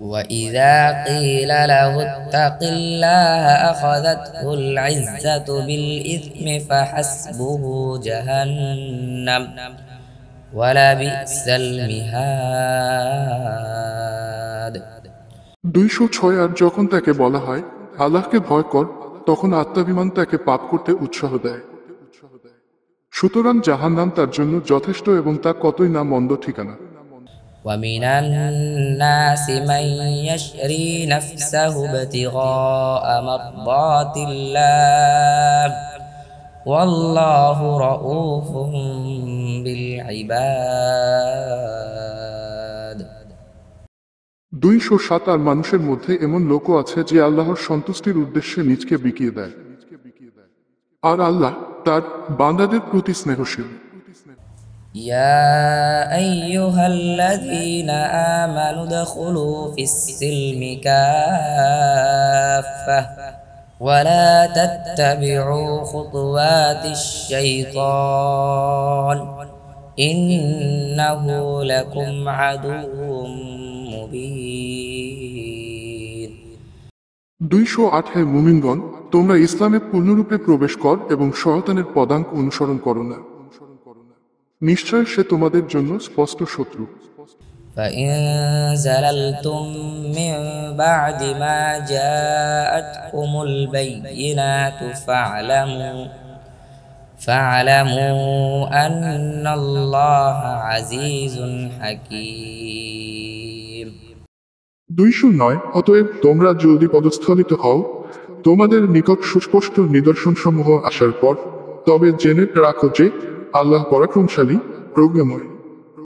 وإذا قيل له اتق الله أخذته العزة بالإثم فحسبه جهنم ولبئس المهاد 206 আর যখন তাকে বলা হয় আল্লাহকে ভয় কর, তখন আত্মাভিমান তাকে পাপ করতে উৎসাহ দেয়। সুতরাং জাহান্নাম তার জন্য যথেষ্ট এবং তা কতই না মন্দ ঠিকানা। ومن الناس من يشري نفسه ابتغاء مرضات الله والله رؤوف بالعباد 207 আর মানুষের মধ্যে এমন লোকও আছে যে আল্লাহর সন্তুষ্টির উদ্দেশ্যে নিজকে বিকিয়ে দেয়, আর আল্লাহ তার বান্দাদের প্রতি স্নেহশীল। يا أيها الذين آمنوا ادخلوا في السلم كافة ولا تتبعوا خطوات الشيطان إنه لكم عدو مبين 208 হে মুমিনগণ, তোমরা ইসলামে পূর্ণরূপে প্রবেশ কর এবং শয়তানের পদাঙ্ক অনুসরণ করো না, নিশ্চয় সে তোমাদের জন্য স্পষ্ট শত্রু। فإن زللتم من بعد ما جاءتكم البينات فاعلموا أن الله عزيز حكيم 209 অতএব তোমরা জলদি পদস্থলিত হও তোমাদের নিকট সুস্পষ্ট নিদর্শনসমূহ আসার পর, তবে জেনে রাখো যে আল্লাহ পরাক্রমশালী, প্রজ্ঞাময়।